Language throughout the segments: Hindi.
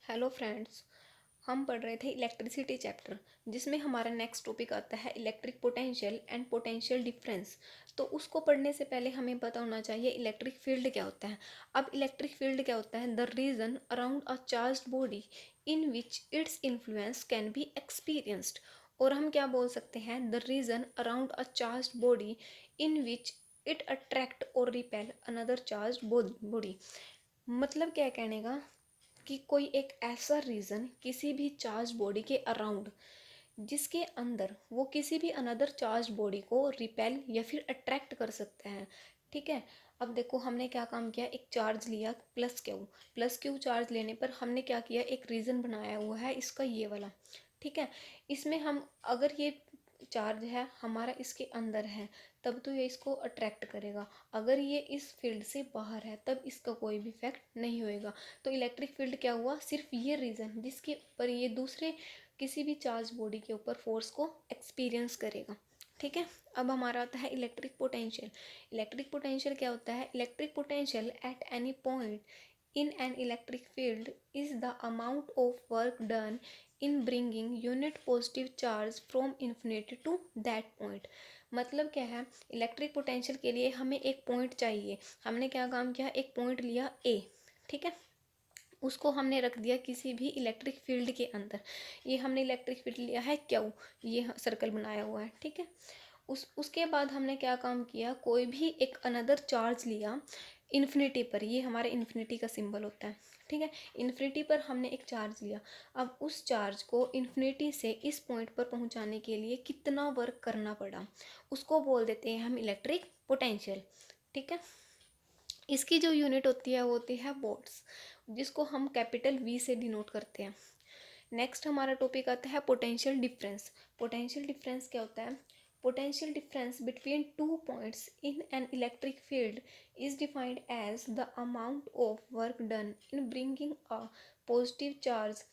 Hello friends. हम पढ़ रहे थे इलेक्ट्रिसिटी चैप्टर, जिसमें हमारा नेक्स्ट टॉपिक आता है electric potential and potential difference. तो उसको पढ़ने से पहले हमें पता होना चाहिए इलेक्ट्रिक फील्ड क्या होता है। अब इलेक्ट्रिक फील्ड क्या होता है? The region around a charged body in which its influence can be experienced. और हम क्या बोल सकते हैं? The region around a charged body in which it attract और रिपेल अनदर चार्ज्ड बॉडी। मतलब क्या कहने का कि कोई एक ऐसा रीज़न किसी भी चार्ज बॉडी के अराउंड, जिसके अंदर वो किसी भी अनदर चार्ज बॉडी को रिपेल या फिर अट्रैक्ट कर सकते हैं। ठीक है। अब देखो हमने क्या काम किया, एक चार्ज लिया प्लस क्यू चार्ज लेने पर हमने क्या किया, एक रीज़न बनाया हुआ है इसका ये वाला। ठीक है। इसमें हम अगर ये चार्ज है हमारा इसके अंदर है तब तो ये इसको अट्रैक्ट करेगा, अगर ये इस फील्ड से बाहर है तब इसका कोई भी इफेक्ट नहीं होएगा। तो इलेक्ट्रिक फील्ड क्या हुआ? सिर्फ ये रीज़न जिसके ऊपर ये दूसरे किसी भी चार्ज बॉडी के ऊपर फोर्स को एक्सपीरियंस करेगा। ठीक है। अब हमारा आता है इलेक्ट्रिक पोटेंशियल। इलेक्ट्रिक पोटेंशियल क्या होता है? Electric potential at any point in an electric field is the amount of work done in bringing unit positive charge from infinity to that point। मतलब क्या है? इलेक्ट्रिक पोटेंशियल के लिए हमें एक पॉइंट चाहिए। हमने क्या काम किया, एक पॉइंट लिया ए। ठीक है। उसको हमने रख दिया किसी भी इलेक्ट्रिक फील्ड के अंदर। ये हमने इलेक्ट्रिक फील्ड लिया है क्यू, ये सर्कल बनाया हुआ है। ठीक है। उसके बाद हमने क्या काम किया, कोई भी एक अनदर चार्ज लिया इन्फिनिटी पर, ये हमारे इन्फिनिटी का सिंबल होता है। ठीक है। इन्फिनिटी पर हमने एक चार्ज लिया। अब उस चार्ज को इन्फिनिटी से इस पॉइंट पर पहुंचाने के लिए कितना वर्क करना पड़ा, उसको बोल देते हैं हम इलेक्ट्रिक पोटेंशियल। ठीक है। इसकी जो यूनिट होती है वो होती है वोल्ट्स, जिसको हम कैपिटल वी से डिनोट करते हैं। नेक्स्ट हमारा टॉपिक आता है पोटेंशियल डिफरेंस। पोटेंशियल डिफरेंस क्या होता है? Potential difference between two points in an electric field is defined as the amount of work done in bringing a positive charge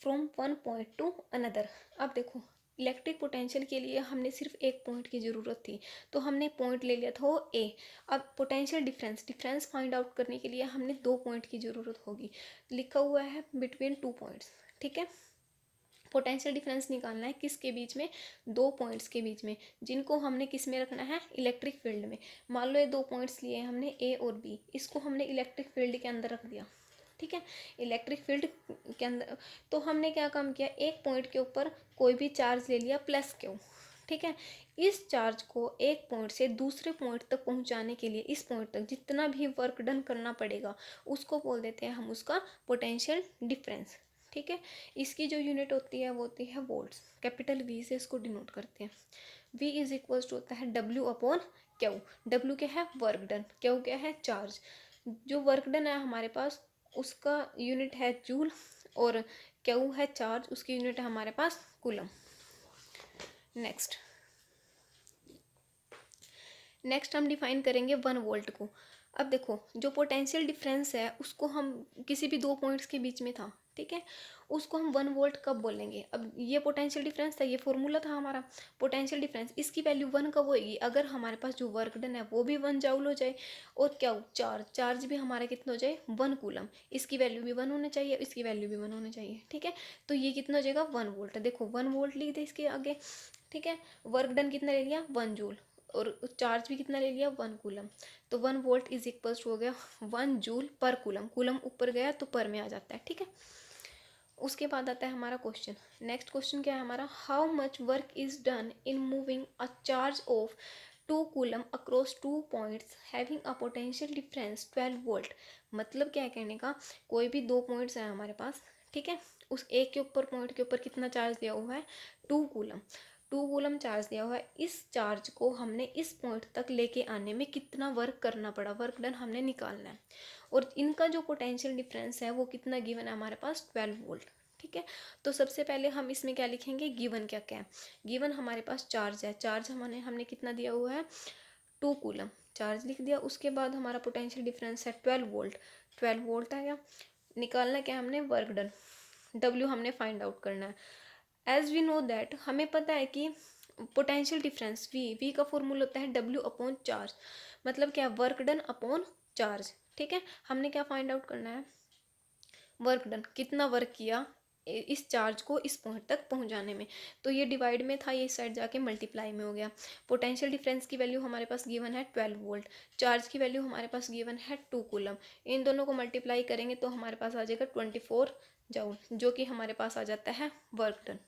from one point to another. अब देखो इलेक्ट्रिक पोटेंशियल के लिए हमने सिर्फ एक पॉइंट की ज़रूरत थी, तो हमने पॉइंट ले लिया था वो ए। अब पोटेंशियल डिफरेंस फाइंड आउट करने के लिए हमने दो पॉइंट की ज़रूरत होगी। लिखा हुआ है बिटवीन टू पॉइंट्स। ठीक है। पोटेंशियल डिफरेंस निकालना है किसके बीच में? दो पॉइंट्स के बीच में, जिनको हमने किस में रखना है? इलेक्ट्रिक फील्ड में। मान लो ये दो पॉइंट्स लिए हमने ए और बी, इसको हमने इलेक्ट्रिक फील्ड के अंदर रख दिया। ठीक है। इलेक्ट्रिक फील्ड के अंदर तो हमने क्या काम किया, एक पॉइंट के ऊपर कोई भी चार्ज ले लिया प्लस क्यू। ठीक है। इस चार्ज को एक पॉइंट से दूसरे पॉइंट तक पहुंचाने के लिए इस पॉइंट तक जितना भी वर्क डन करना पड़ेगा उसको बोल देते हैं हम उसका पोटेंशियल डिफरेंस। ठीक है। इसकी जो यूनिट होती है वो होती है वोल्ट्स, कैपिटल वी से इसको डिनोट करते हैं। वी इज इक्वल्स टू होता है डब्ल्यू अपॉन क्यू। डब्ल्यू क्या है? Work done. क्यू क्या है? चार्ज। जो वर्क डन है हमारे पास उसका यूनिट है जूल, और क्यू है चार्ज, उसकी यूनिट है हमारे पास कूलम। नेक्स्ट हम डिफाइन करेंगे 1 वोल्ट को। अब देखो जो पोटेंशियल डिफरेंस है उसको हम किसी भी दो पॉइंट्स के बीच में था। ठीक है। उसको हम 1 वोल्ट कब बोलेंगे? अब ये पोटेंशियल डिफरेंस था, ये फॉर्मूला था हमारा पोटेंशियल डिफरेंस। इसकी वैल्यू 1 कब होएगी? अगर हमारे पास जो वर्क डन है वो भी 1 जूल हो जाए, और क्या चार्ज भी हमारा कितना हो जाए? 1 कूलम। इसकी वैल्यू भी 1 होनी चाहिए, इसकी वैल्यू भी 1 होनी चाहिए। ठीक है। तो ये कितना हो जाएगा? 1 वोल्ट। देखो 1 वोल्ट लिख दे इसके आगे। ठीक है। वर्क डन कितना ले लिया? 1 जूल, और चार्ज भी कितना ले लिया? 1 कूलम। तो 1 वोल्ट इज इक्वल टू हो गया 1 जूल पर कूलम। कूलम ऊपर गया तो पर में आ जाता है। ठीक है। उसके बाद आता है हमारा क्वेश्चन। नेक्स्ट क्वेश्चन क्या है हमारा? How much work is done in moving a charge of 2 coulomb across two points having a potential difference 12 volt. मतलब क्या है कहने का, कोई भी दो पॉइंट्स हैं हमारे पास। ठीक है। उस एक के ऊपर पॉइंट के ऊपर कितना चार्ज दिया हुआ है? 2 कूलम। 2 कूलम चार्ज दिया हुआ है। इस चार्ज को हमने इस पॉइंट तक लेके आने में कितना वर्क करना पड़ा, वर्क डन हमने निकालना है। और इनका जो पोटेंशियल डिफरेंस है वो कितना गिवन है हमारे पास? 12 वोल्ट। ठीक है। तो सबसे पहले हम इसमें क्या लिखेंगे? गिवन क्या क्या है? गिवन हमारे पास चार्ज है। चार्ज हमने कितना दिया हुआ है? 2 कूलम। चार्ज लिख दिया। उसके बाद हमारा पोटेंशियल डिफरेंस है 12 वोल्ट। 12 वोल्ट आया। निकालना क्या हमने? Work done. डब्ल्यू हमने फाइंड आउट करना है। एज वी नो दैट, हमें पता है कि पोटेंशियल डिफरेंस वी का फॉर्मूला होता है डब्ल्यू अपॉन चार्ज। मतलब क्या? Work done upon charge. ठीक है। हमने क्या फाइंड आउट करना है? वर्क डन, कितना वर्क किया इस चार्ज को इस पॉइंट तक पहुंचाने में। तो ये डिवाइड में था, ये इस साइड जाके मल्टीप्लाई में हो गया। पोटेंशियल डिफरेंस की वैल्यू हमारे पास गिवन है 12 वोल्ट, चार्ज की वैल्यू हमारे पास गिवन है 2 कूलम। इन दोनों को मल्टीप्लाई करेंगे तो हमारे पास आ जाएगा 24 जूल, जो कि हमारे पास आ जाता है वर्क डन।